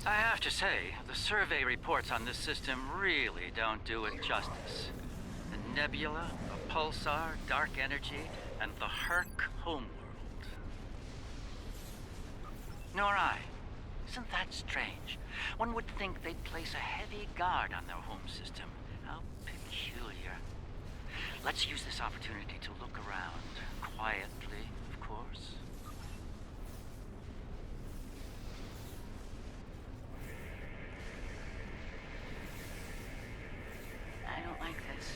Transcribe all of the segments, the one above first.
I have to say, the survey reports on this system really don't do it justice. The nebula, the pulsar, dark energy, and the Herc homeworld. Nor I. Isn't that strange? One would think they'd place a heavy guard on their home system. How peculiar. Let's use this opportunity to look around. Quietly, of course. I don't like this.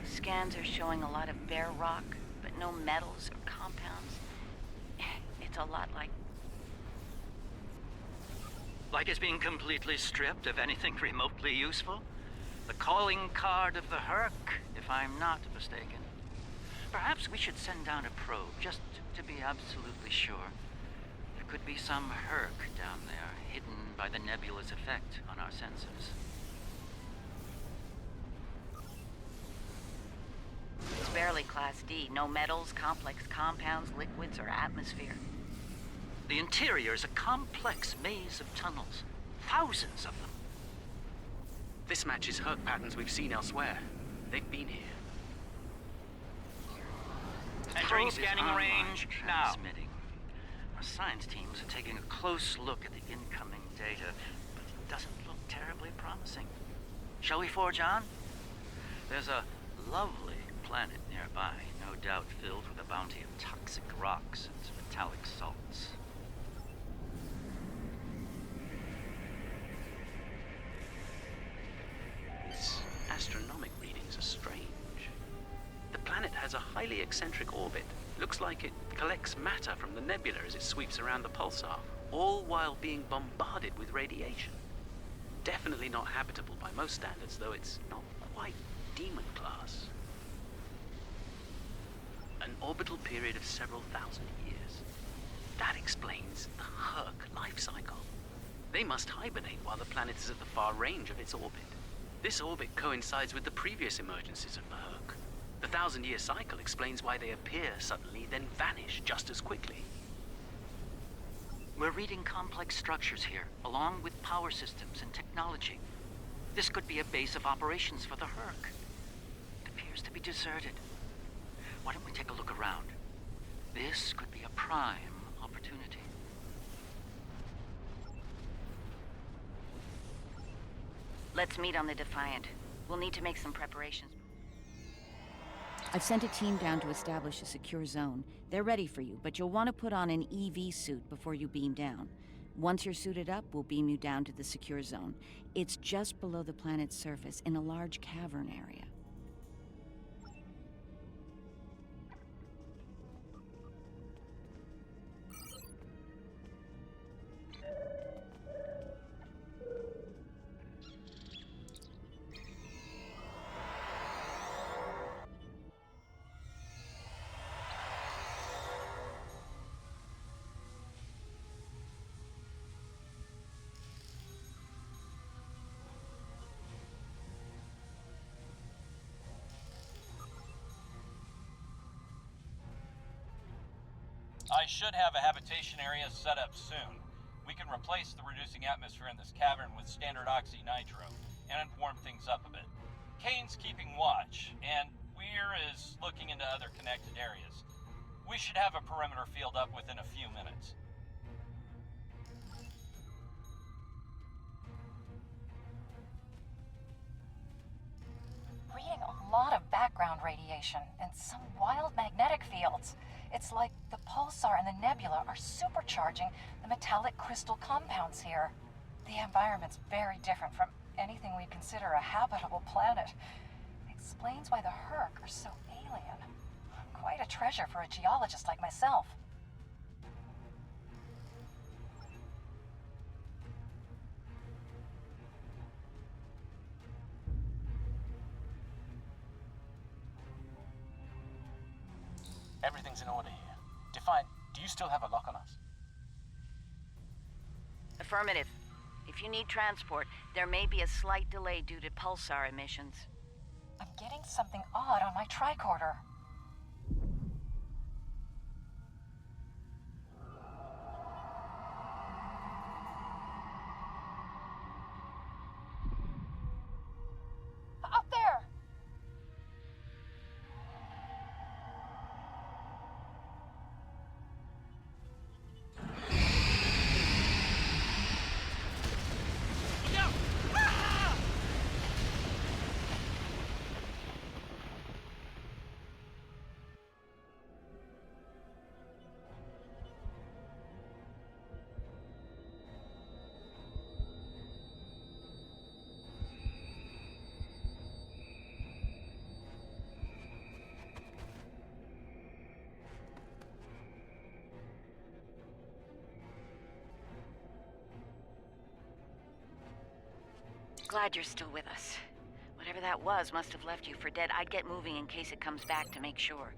Scans are showing a lot of bare rock, but no metals or compounds. It's a lot like... Like it's being completely stripped of anything remotely useful? The calling card of the Herc, if I'm not mistaken. Perhaps we should send down a probe, just to be absolutely sure. There could be some Herc down there, hidden by the nebula's effect on our senses. It's barely Class D. No metals, complex compounds, liquids, or atmosphere. The interior is a complex maze of tunnels. Thousands of them. This matches Herc patterns we've seen elsewhere. They've been here. Entering scanning range now. Transmitting. Our science teams are taking a close look at the incoming data, but it doesn't look terribly promising. Shall we forge on? There's a lovely planet nearby, no doubt filled with a bounty of toxic rocks and metallic salts. Its astronomic readings are strange. The planet has a highly eccentric orbit. Looks like it collects matter from the nebula as it sweeps around the pulsar, all while being bombarded with radiation. Definitely not habitable by most standards, though it's not quite demon class. An orbital period of several thousand years. That explains the Herc life cycle. They must hibernate while the planet is at the far range of its orbit. This orbit coincides with the previous emergences of the Herc. The 1,000-year cycle explains why they appear suddenly, then vanish just as quickly. We're reading complex structures here, along with power systems and technology. This could be a base of operations for the Herc. It appears to be deserted. Why don't we take a look around? This could be a prime opportunity. Let's meet on the Defiant. We'll need to make some preparations. I've sent a team down to establish a secure zone. They're ready for you, but you'll want to put on an EV suit before you beam down. Once you're suited up, we'll beam you down to the secure zone. It's just below the planet's surface in a large cavern area. I should have a habitation area set up soon. We can replace the reducing atmosphere in this cavern with standard oxy-nitro and warm things up a bit. Kane's keeping watch, and Weir is looking into other connected areas. We should have a perimeter field up within a few minutes. Reading a lot of background radiation and some wild magnetic fields. It's like the pulsar and the nebula are supercharging the metallic crystal compounds here. The environment's very different from anything we'd consider a habitable planet. Explains why the Herc are so alien. Quite a treasure for a geologist like myself. Everything's in order here. Defiant, do you still have a lock on us? Affirmative. If you need transport, there may be a slight delay due to pulsar emissions. I'm getting something odd on my tricorder. Glad you're still with us. Whatever that was must have left you for dead. I'd get moving in case it comes back to make sure.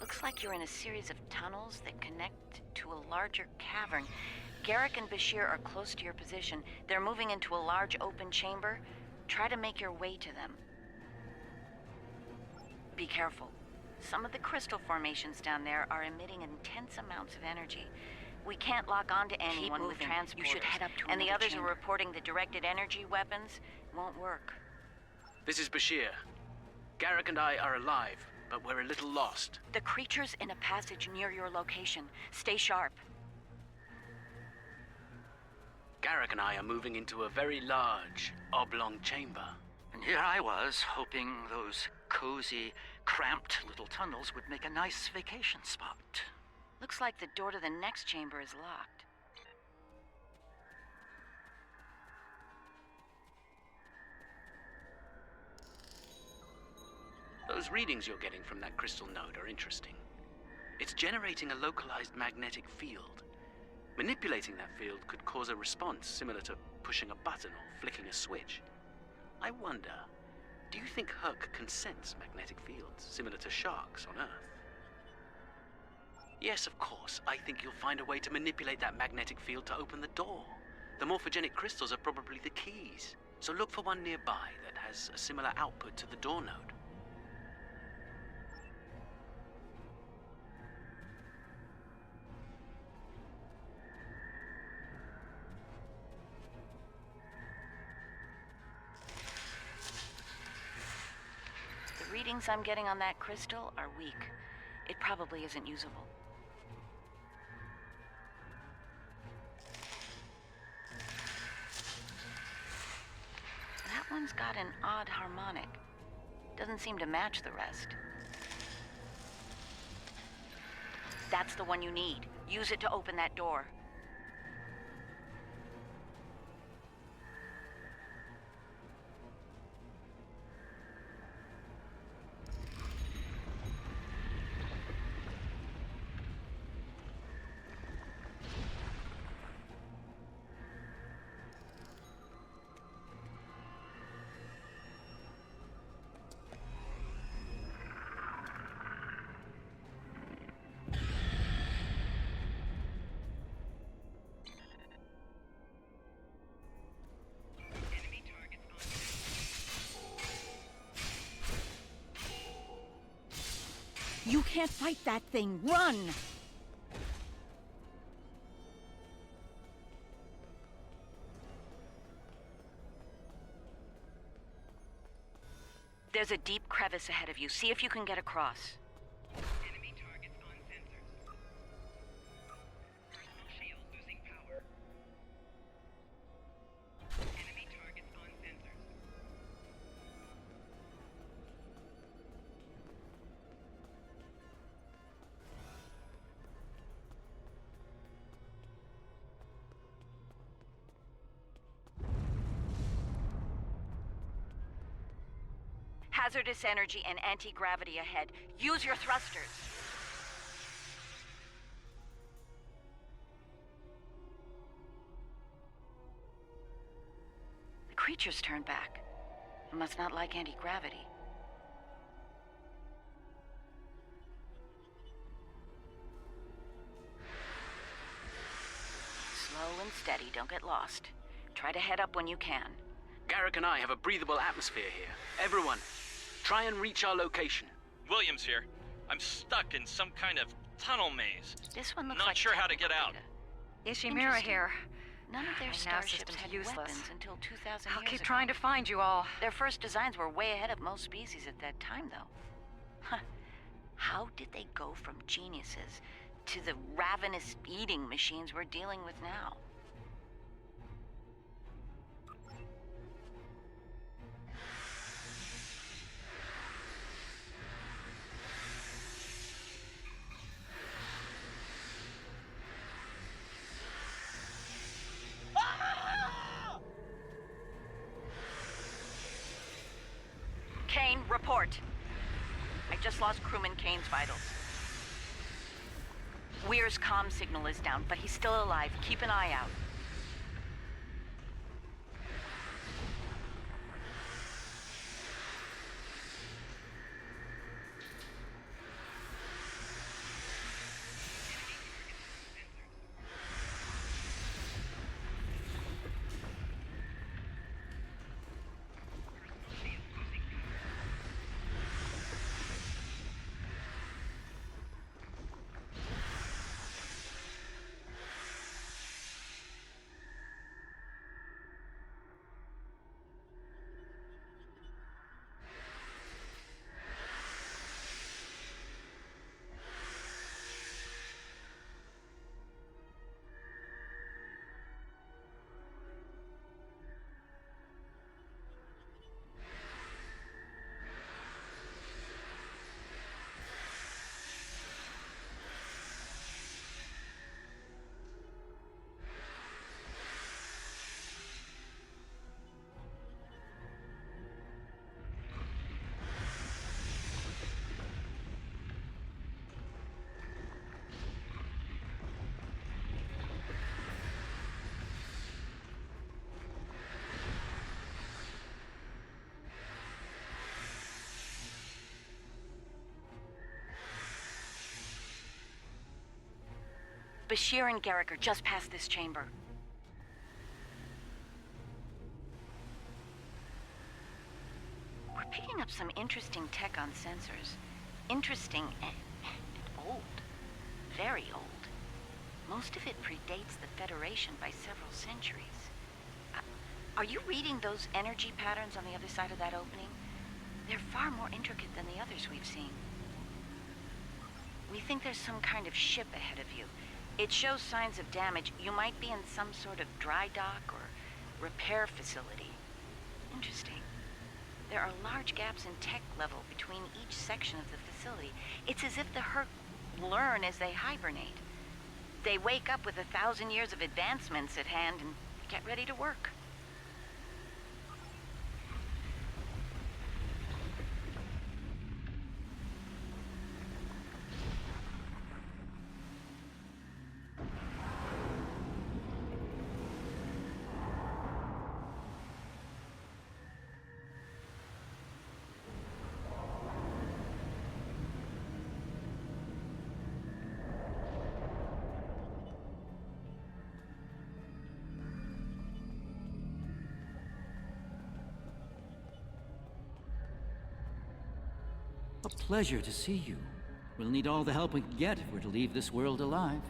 Looks like you're in a series of tunnels that connect to a larger cavern. Garrick and Bashir are close to your position. They're moving into a large open chamber. Try to make your way to them. Be careful. Some of the crystal formations down there are emitting intense amounts of energy. We can't lock onto anyone with transporters. You should head up to and the others are reporting the directed energy weapons won't work. This is Bashir. Garrick and I are alive, but we're a little lost. The creature's in a passage near your location. Stay sharp. Garrick and I are moving into a very large, oblong chamber. And here I was, hoping those cozy, cramped little tunnels would make a nice vacation spot. Looks like the door to the next chamber is locked. Those readings you're getting from that crystal node are interesting. It's generating a localized magnetic field. Manipulating that field could cause a response similar to pushing a button or flicking a switch. I wonder, do you think Huck can sense magnetic fields similar to sharks on Earth? Yes, of course. I think you'll find a way to manipulate that magnetic field to open the door. The morphogenic crystals are probably the keys, so look for one nearby that has a similar output to the door node. The readings I'm getting on that crystal are weak. It probably isn't usable. That one's got an odd harmonic. Doesn't seem to match the rest. That's the one you need. Use it to open that door. You can't fight that thing! Run! There's a deep crevice ahead of you. See if you can get across. Enemy targets on sensors. Personal shield losing power. Enemy targets on sensors. Hazardous energy and anti-gravity ahead. Use your thrusters. The creature's turned back. It must not like anti-gravity. Slow and steady, don't get lost. Try to head up when you can. Garrick and I have a breathable atmosphere here. Everyone, try and reach our location. Williams here. I'm stuck in some kind of tunnel maze. This one looks Not like sure how to get out. Ishimura Interesting. here. None of their My nav starships system's had useless. weapons until 2,000 I'll years keep ago. trying to find you all. Their first designs were way ahead of most species at that time, though. Huh. How did they go from geniuses to the ravenous eating machines we're dealing with now? Kane, report. I just lost crewman Kane's vitals. Weir's comm signal is down, but he's still alive. Keep an eye out. Bashir and Garrick are just past this chamber. We're picking up some interesting tech on sensors. Interesting and old. Very old. Most of it predates the Federation by several centuries. Are you reading those energy patterns on the other side of that opening? They're far more intricate than the others we've seen. We think there's some kind of ship ahead of you. It shows signs of damage. You might be in some sort of dry dock or repair facility. Interesting. There are large gaps in tech level between each section of the facility. It's as if the Herc learn as they hibernate. They wake up with 1,000 years of advancements at hand and get ready to work. A pleasure to see you. We'll need all the help we can get if we're to leave this world alive.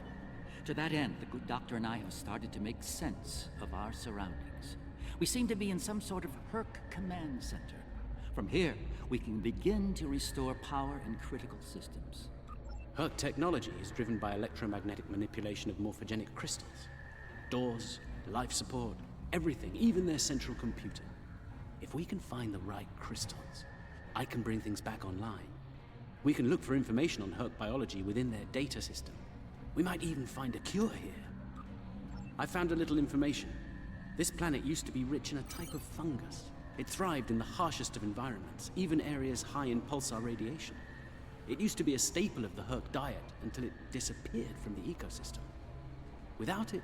To that end, the good doctor and I have started to make sense of our surroundings. We seem to be in some sort of Herc command center. From here, we can begin to restore power in critical systems. Herc technology is driven by electromagnetic manipulation of morphogenic crystals. Doors, life support, everything, even their central computer. If we can find the right crystals, I can bring things back online. We can look for information on Herc biology within their data system. We might even find a cure here. I found a little information. This planet used to be rich in a type of fungus. It thrived in the harshest of environments, even areas high in pulsar radiation. It used to be a staple of the Herc diet until it disappeared from the ecosystem. Without it,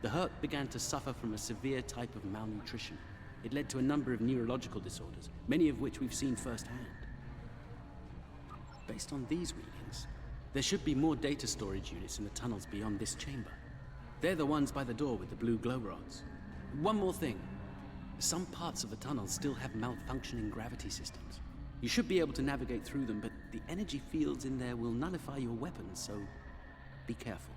the Herc began to suffer from a severe type of malnutrition. It led to a number of neurological disorders, many of which we've seen firsthand. Based on these readings, there should be more data storage units in the tunnels beyond this chamber. They're the ones by the door with the blue glow rods. One more thing. Some parts of the tunnels still have malfunctioning gravity systems. You should be able to navigate through them, but the energy fields in there will nullify your weapons, so be careful.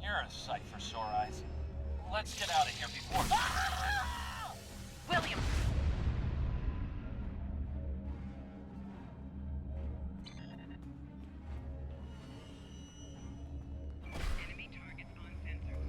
You're a sight for sore eyes. Let's get out of here before... William! Enemy targets on sensors.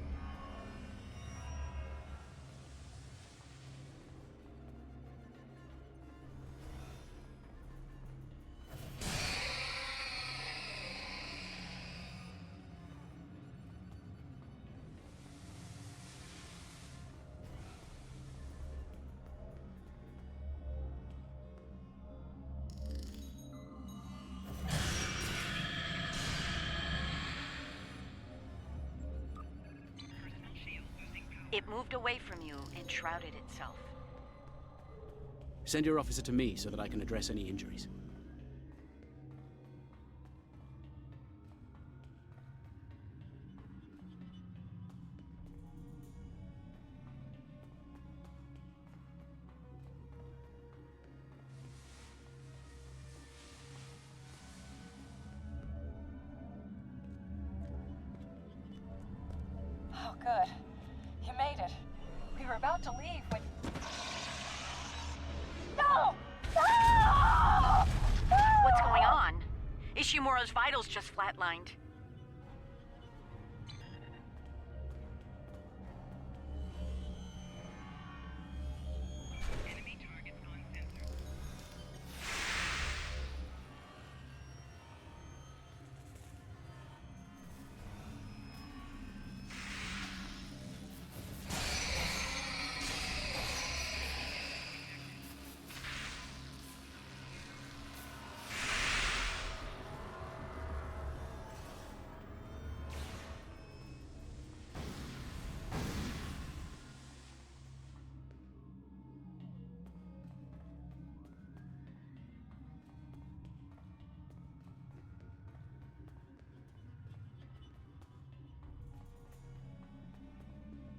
Personal shield losing power. It moved away from you and shrouded itself. Send your officer to me so that I can address any injuries. Oh, good. You made it. We were about to leave when... No! No! What's going on? Ishimura's vitals just flatlined.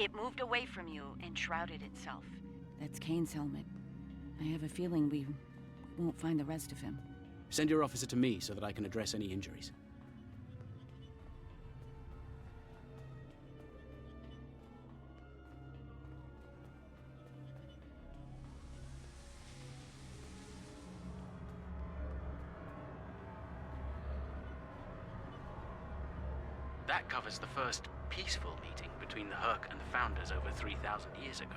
It moved away from you and shrouded itself. That's Kane's helmet. I have a feeling we won't find the rest of him. Send your officer to me so that I can address any injuries. That covers the first peaceful meeting between the Hurk and the Founders over 3,000 years ago.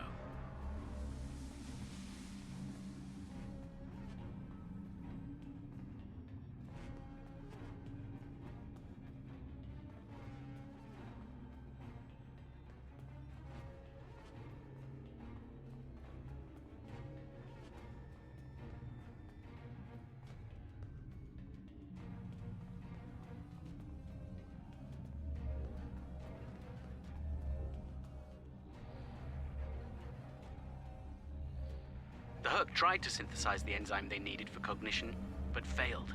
The Hurk tried to synthesize the enzyme they needed for cognition, but failed.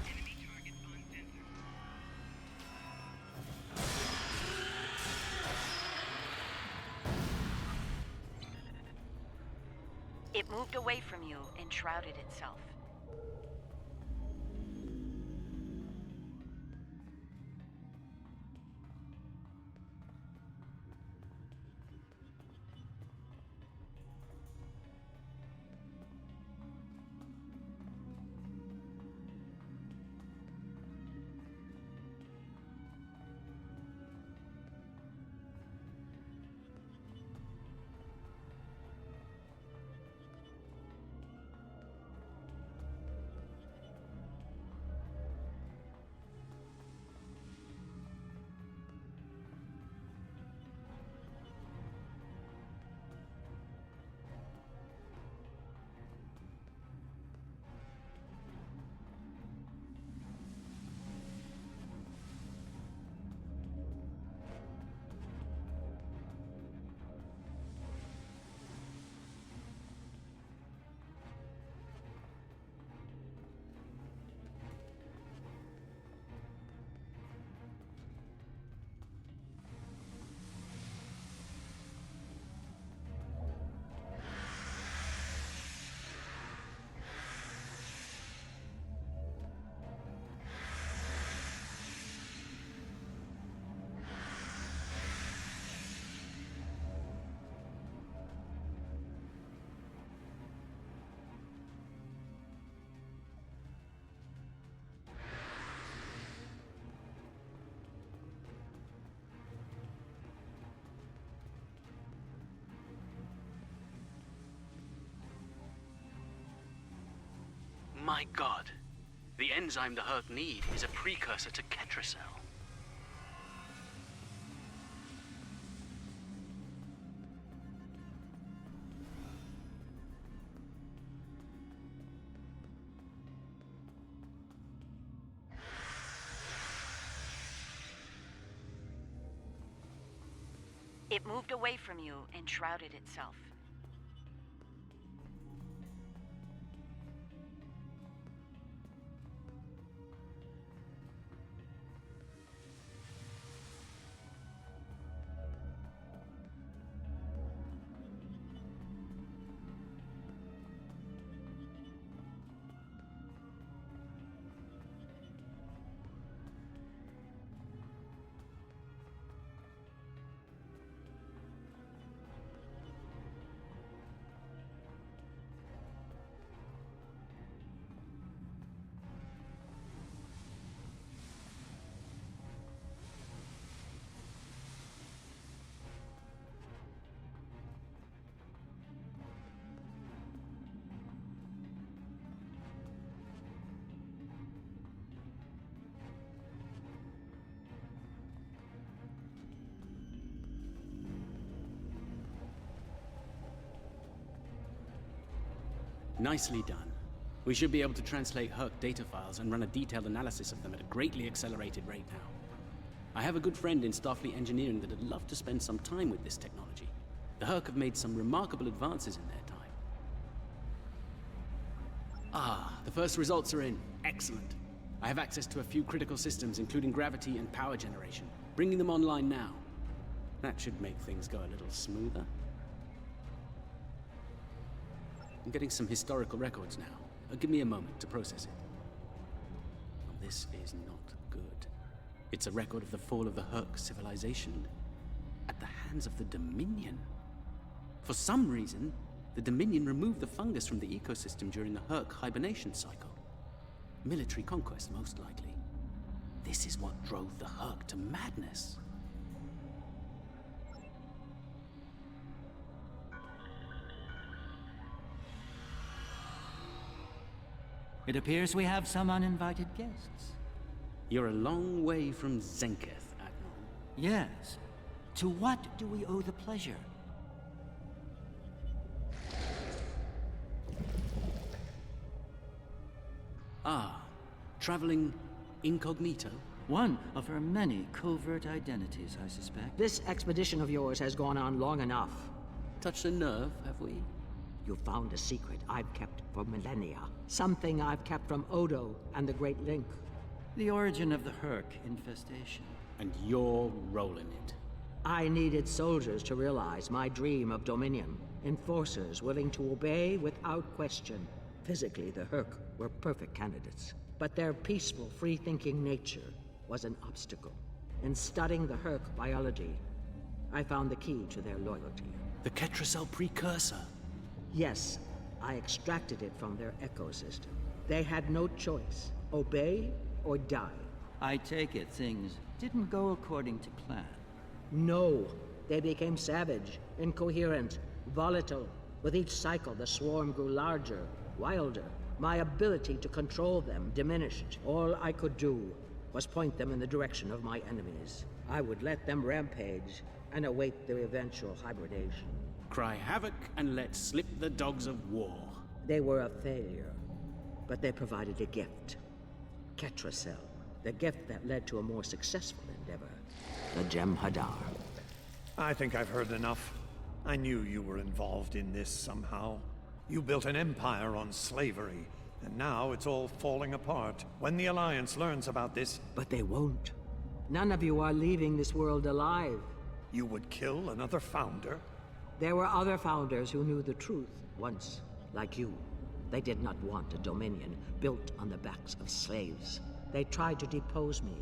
Enemy targets on sensor. It moved away from you and shrouded itself. My god. The enzyme the Hurk need is a precursor to Ketracel. It moved away from you and shrouded itself. Nicely done. We should be able to translate Herc data files and run a detailed analysis of them at a greatly accelerated rate now. I have a good friend in Starfleet Engineering that'd love to spend some time with this technology. The Herc have made some remarkable advances in their time. Ah, the first results are in. Excellent. I have access to a few critical systems, including gravity and power generation. Bringing them online now. That should make things go a little smoother. I'm getting some historical records now. Give me a moment to process it. Well, this is not good. It's a record of the fall of the Herc civilization at the hands of the Dominion. For some reason, the Dominion removed the fungus from the ecosystem during the Herc hibernation cycle. Military conquest, most likely. This is what drove the Herc to madness. It appears we have some uninvited guests. You're a long way from Zenketh, Admiral. Yes. To what do we owe the pleasure? Ah, traveling incognito? One of her many covert identities, I suspect. This expedition of yours has gone on long enough. Touched a nerve, have we? You found a secret I've kept for millennia. Something I've kept from Odo and the Great Link. The origin of the Herc infestation. And you're rolling it. I needed soldiers to realize my dream of dominion. Enforcers willing to obey without question. Physically, the Herc were perfect candidates. But their peaceful, free-thinking nature was an obstacle. In studying the Herc biology, I found the key to their loyalty. The Ketracel precursor. Yes, I extracted it from their ecosystem. They had no choice. Obey or die. I take it things didn't go according to plan. No. They became savage, incoherent, volatile. With each cycle, the swarm grew larger, wilder. My ability to control them diminished. All I could do was point them in the direction of my enemies. I would let them rampage and await their eventual hibernation. Cry havoc and let slip the dogs of war. They were a failure, but they provided a gift. Ketracel, the gift that led to a more successful endeavor. The Jem'Hadar. I think I've heard enough. I knew you were involved in this somehow. You built an empire on slavery, and now it's all falling apart. When the Alliance learns about this... But they won't. None of you are leaving this world alive. You would kill another founder? There were other founders who knew the truth once, like you. They did not want a dominion built on the backs of slaves. They tried to depose me,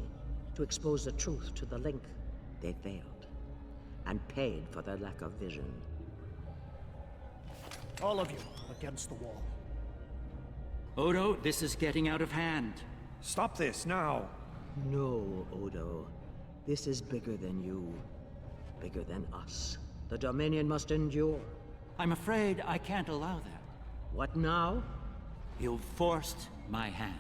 to expose the truth to the Link. They failed, and paid for their lack of vision. All of you, against the wall. Odo, this is getting out of hand. Stop this, now! No, Odo. This is bigger than you. Bigger than us. The Dominion must endure. I'm afraid I can't allow that. What now? You've forced my hand.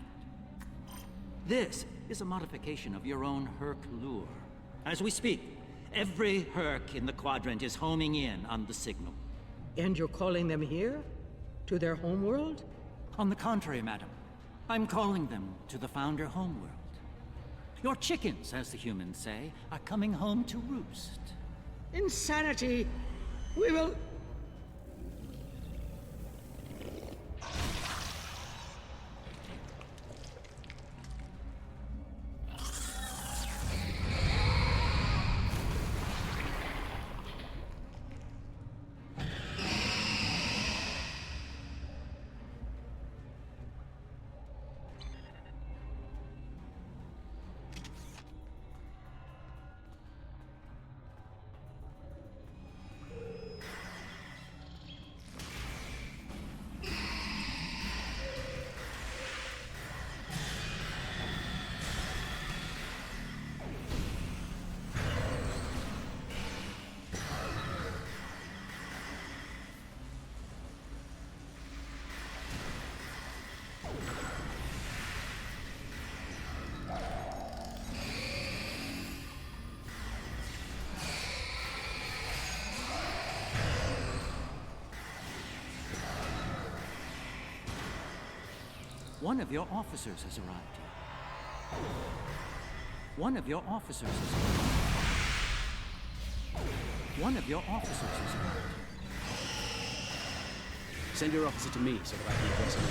This is a modification of your own Herc lure. As we speak, every Herc in the Quadrant is homing in on the signal. And you're calling them here? To their homeworld? On the contrary, madam. I'm calling them to the Founder homeworld. Your chickens, as the humans say, are coming home to roost. Insanity! We will... One of your officers has arrived here. One of your officers has arrived. One of your officers has arrived. Send your officer to me so that I can address him.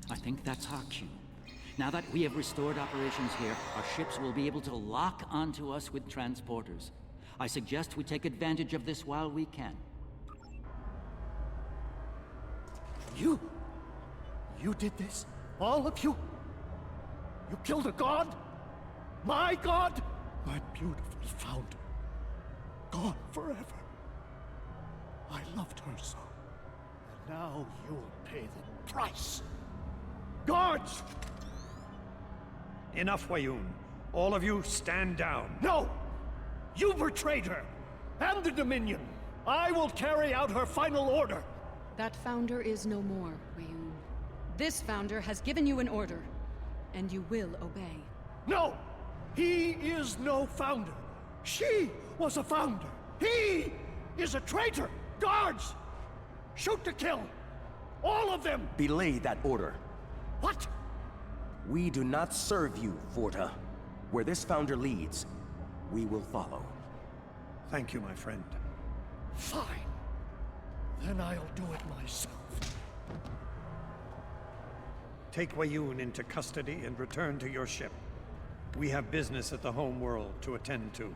I think that's our cue. Now that we have restored operations here, our ships will be able to lock onto us with transporters. I suggest we take advantage of this while we can. You did this? All of you? You killed a god? My god? My beautiful founder. Gone forever. I loved her so. And now you'll pay the price. Guards! Enough, Wayoon. All of you stand down. No! You betrayed her! And the Dominion! I will carry out her final order! That founder is no more, Wayoon. This founder has given you an order, and you will obey. No! He is no founder! She was a founder! He is a traitor! Guards! Shoot to kill! All of them! Belay that order. What? We do not serve you, Vorta. Where this founder leads, we will follow. Thank you, my friend. Fine. Then I'll do it myself. Take Wayoon into custody and return to your ship. We have business at the home world to attend to.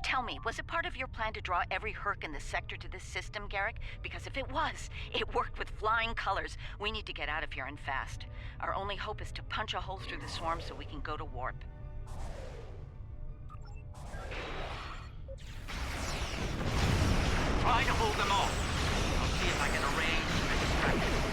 Tell me, was it part of your plan to draw every Herc in the sector to this system, Garrick? Because if it was, it worked with flying colors. We need to get out of here and fast. Our only hope is to punch a hole through the swarm so we can go to warp. Try to hold them off. I'll see if I can arrange to distract them.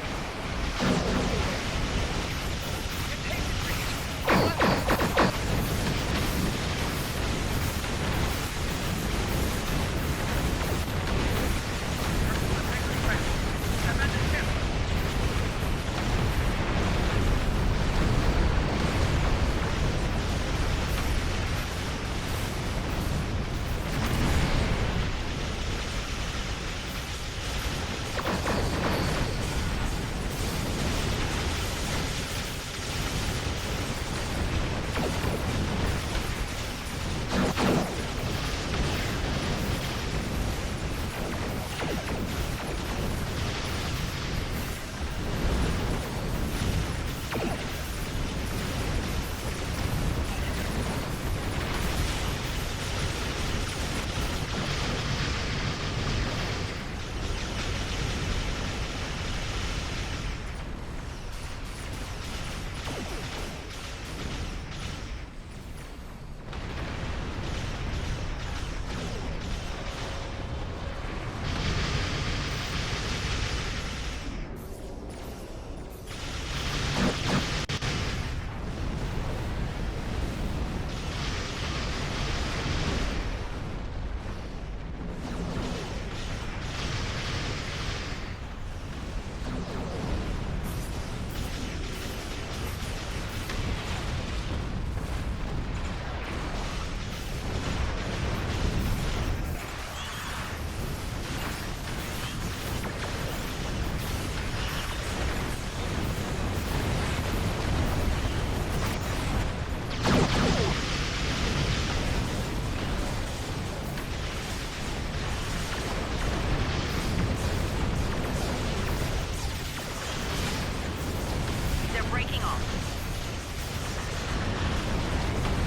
breaking off.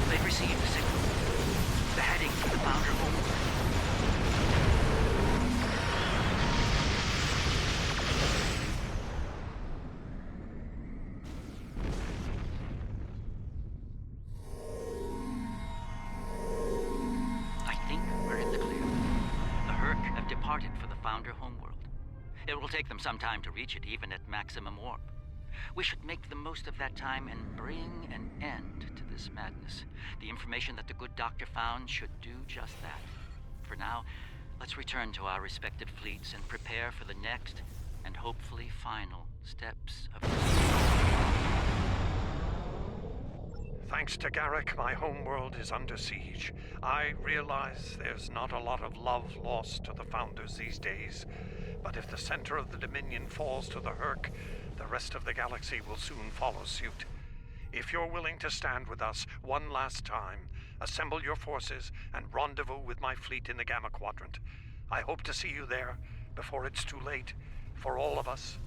They've received the signal. They're heading for the Founder home. I think we're in the clear. The Herc have departed for the Founder homeworld. It will take them some time to reach it, even at maximum warp. We should make the most of that time and bring an end to this madness. The information that the good doctor found should do just that. For now, let's return to our respective fleets and prepare for the next and hopefully final steps of this. Thanks to Garrick, my homeworld is under siege. I realize there's not a lot of love lost to the Founders these days, but if the center of the Dominion falls to the Herc, the rest of the galaxy will soon follow suit. If you're willing to stand with us one last time, assemble your forces and rendezvous with my fleet in the Gamma Quadrant. I hope to see you there before it's too late for all of us.